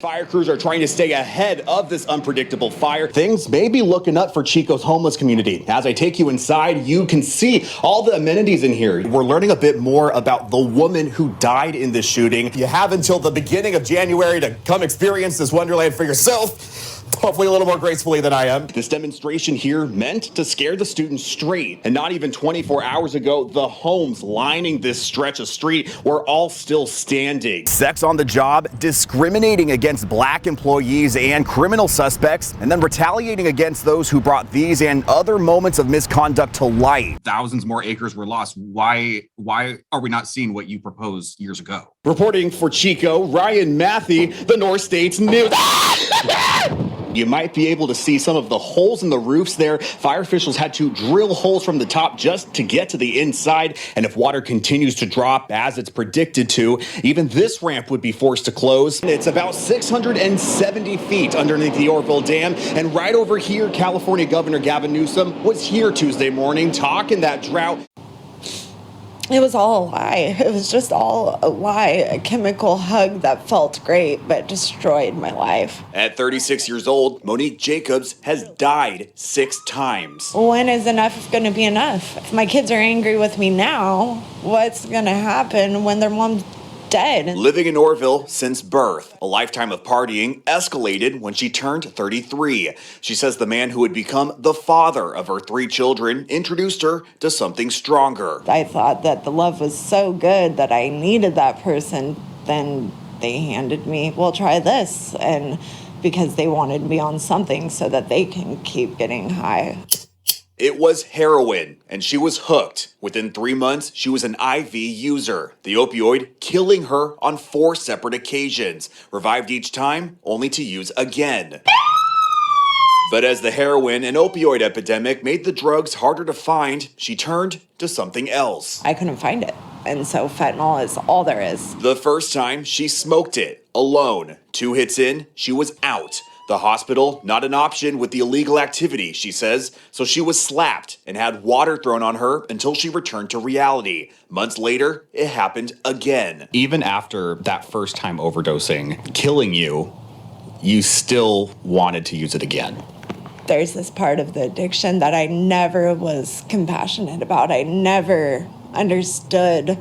Fire crews are trying to stay ahead of this unpredictable fire. Things may be looking up for Chico's homeless community. As I take you inside, you can see all the amenities in here. We're learning a bit more about the woman who died in this shooting. You have until the beginning of January to come experience this wonderland for yourself. Hopefully a little more gracefully than I am. This demonstration here meant to scare the students straight. And not even 24 hours ago, the homes lining this stretch of street were all still standing. Sex on the job, discriminating against black employees and criminal suspects, and then retaliating against those who brought these and other moments of misconduct to light. Thousands more acres were lost. Why are we not seeing what you proposed years ago? Reporting for Chico, Ryan Matthey, the Northstate's news. You might be able to see some of the holes in the roofs there. Fire officials had to drill holes from the top just to get to the inside. And if water continues to drop as it's predicted to, even this ramp would be forced to close. It's about 670 feet underneath the Oroville Dam. And right over here, California Governor Gavin Newsom was here Tuesday morning talking that drought. It was all a lie. It was just all a lie. A chemical hug that felt great, but destroyed my life. At 36 years old, Monique Jacobs has died 6 times. When is enough going to be enough? If my kids are angry with me now, what's going to happen when their mom's dead? Living in Oroville since birth, a lifetime of partying escalated when she turned 33. She says the man who would become the father of her 3 children introduced her to something stronger. I thought that the love was so good that I needed that person. Then they handed me, well, try this. And because they wanted me on something so that they can keep getting high. It was heroin, and she was hooked. Within 3 months, she was an IV user. The opioid killing her on 4 separate occasions. Revived each time, only to use again. But as the heroin and opioid epidemic made the drugs harder to find, she turned to something else. I couldn't find it. And so fentanyl is all there is. The first time, she smoked it, alone. 2 hits in, she was out. The hospital, not an option with the illegal activity, she says, so she was slapped and had water thrown on her until she returned to reality. Months later, it happened again. Even after that first time overdosing, killing you, you still wanted to use it again. There's this part of the addiction that I never was compassionate about. I never understood.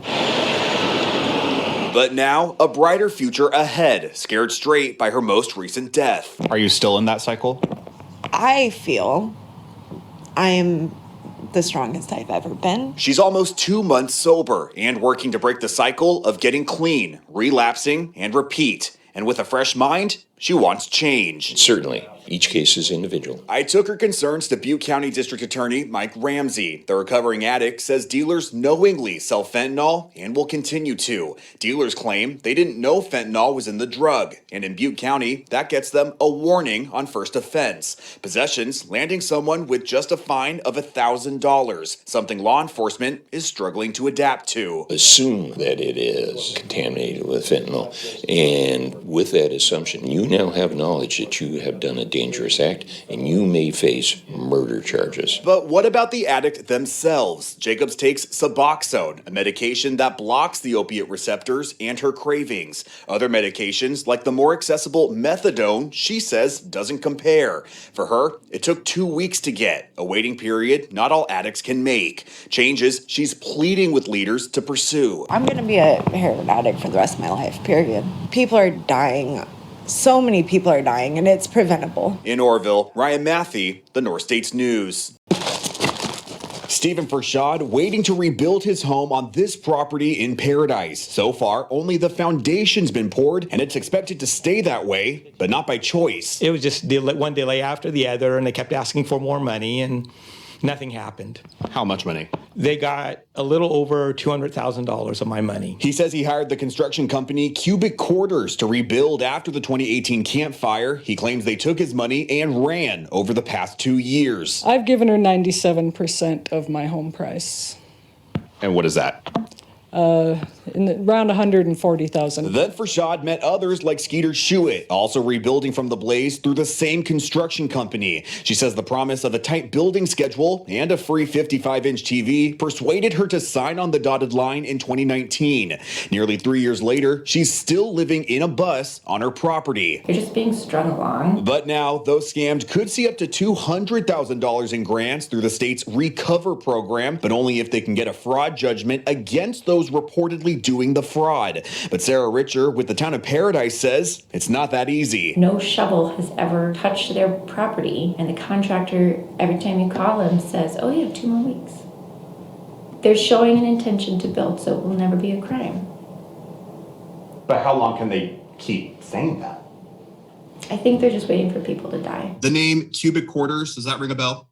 But now, a brighter future ahead, scared straight by her most recent death. Are you still in that cycle? I feel I am the strongest I've ever been. She's almost 2 months sober and working to break the cycle of getting clean, relapsing, and repeat. And with a fresh mind, she wants change. Certainly. Each case is individual. I took her concerns to Butte County District Attorney Mike Ramsey. The recovering addict says dealers knowingly sell fentanyl and will continue to. Dealers claim they didn't know fentanyl was in the drug. And in Butte County, that gets them a warning on first offense. Possessions landing someone with just a fine of $1,000, something law enforcement is struggling to adapt to. Assume that it is contaminated with fentanyl. And with that assumption, you now have knowledge that you have done a dangerous act, and you may face murder charges. But what about the addict themselves? Jacobs takes Suboxone, a medication that blocks the opiate receptors and her cravings. Other medications, like the more accessible methadone, she says doesn't compare. For her, it took 2 weeks to get, a waiting period not all addicts can make. Changes she's pleading with leaders to pursue. I'm going to be a heroin addict for the rest of my life, period. People are dying. So many people are dying, and it's preventable. In Oroville, Ryan Matthey, the Northstate's News. Stephen Fershad waiting to rebuild his home on this property in Paradise. So far, only the foundation's been poured, and it's expected to stay that way, but not by choice. It was just one delay after the other, and they kept asking for more money, and nothing happened. How much money? They got a little over $200,000 of my money. He says he hired the construction company Cubic Quarters to rebuild after the 2018 Camp Fire. He claims they took his money and ran over the past 2 years. I've given her 97% of my home price. And what is that? around 140,000. Then Farshad met others like Skeeter Shuitt, also rebuilding from the blaze through the same construction company. She says the promise of a tight building schedule and a free 55-inch TV persuaded her to sign on the dotted line in 2019. Nearly 3 years later, she's still living in a bus on her property. You're just being strung along. But now, those scammed could see up to $200,000 in grants through the state's Recover program, but only if they can get a fraud judgment against those reportedly doing the fraud. But Sarah Richer with the town of Paradise says it's not that easy. No shovel has ever touched their property, and the contractor, every time you call him, says, oh, you have 2 more weeks. They're showing an intention to build, so it will never be a crime. But how long can they keep saying that? I think they're just waiting for people to die. The name Cubic Quarters, does that ring a bell?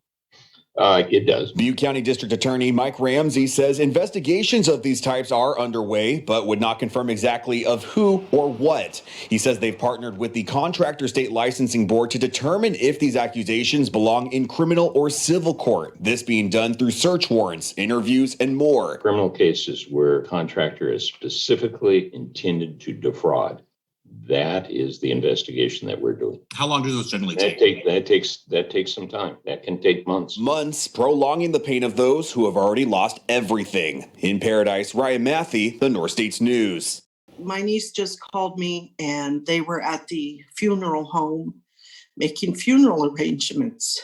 It does. Butte County District Attorney Mike Ramsey says investigations of these types are underway, but would not confirm exactly of who or what. He says they've partnered with the Contractor State Licensing Board to determine if these accusations belong in criminal or civil court. This being done through search warrants, interviews, and more. Criminal cases where contractor is specifically intended to defraud. That is the investigation that we're doing. How long do those generally take? That takes some time. That can take months. Months, prolonging the pain of those who have already lost everything. In Paradise, Ryan Matthey, the Northstate News. My niece just called me and they were at the funeral home making funeral arrangements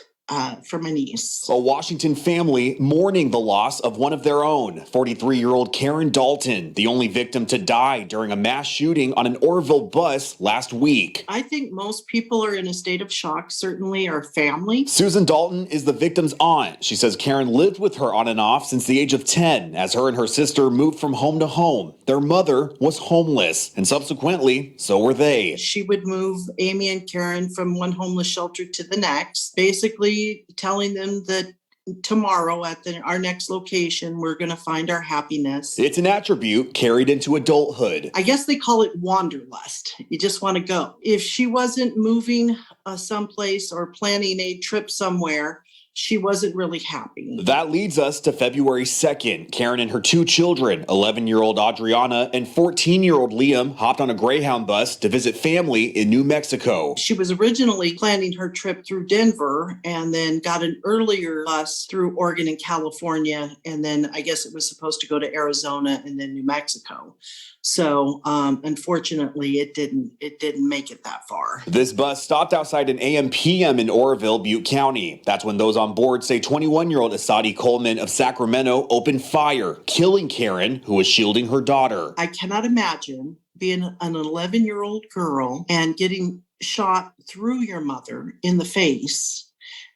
for my niece. A Washington family mourning the loss of one of their own, 43-year-old Karen Dalton, the only victim to die during a mass shooting on an Oroville bus last week. I think most people are in a state of shock, certainly our family. Susan Dalton is the victim's aunt. She says Karen lived with her on and off since the age of 10 as her and her sister moved from home to home. Their mother was homeless, and subsequently, so were they. She would move Amy and Karen from one homeless shelter to the next, basically telling them that tomorrow at our next location, we're going to find our happiness. It's an attribute carried into adulthood. I guess they call it wanderlust. You just want to go. If she wasn't moving someplace or planning a trip somewhere, she wasn't really happy. That leads us to February 2nd. Karen and her 2 children, 11-year-old Adriana and 14-year-old Liam, hopped on a Greyhound bus to visit family in New Mexico. She was originally planning her trip through Denver and then got an earlier bus through Oregon and California. And then I guess it was supposed to go to Arizona and then New Mexico. So unfortunately, it didn't make it that far. This bus stopped outside an AM/PM in Oroville, Butte County. That's when those on board say 21-year-old Asadi Coleman of Sacramento opened fire, killing Karen, who was shielding her daughter. I cannot imagine being an 11-year-old girl and getting shot through your mother in the face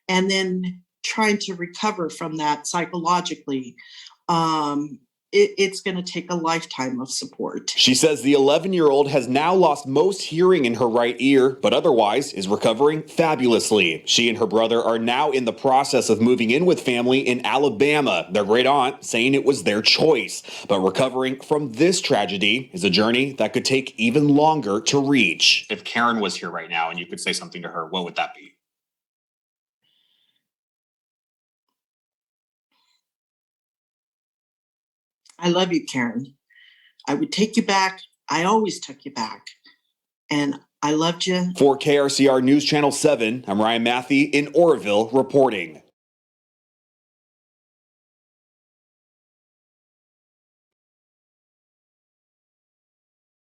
and then trying to recover from that psychologically. It's going to take a lifetime of support. She says the 11-year-old has now lost most hearing in her right ear, but otherwise is recovering fabulously. She and her brother are now in the process of moving in with family in Alabama. Their great aunt saying it was their choice. But recovering from this tragedy is a journey that could take even longer to reach. If Karen was here right now and you could say something to her, what would that be? I love you, Karen. I would take you back. I always took you back. And I loved you. For KRCR News Channel 7, I'm Ryan Matthey in Oroville reporting.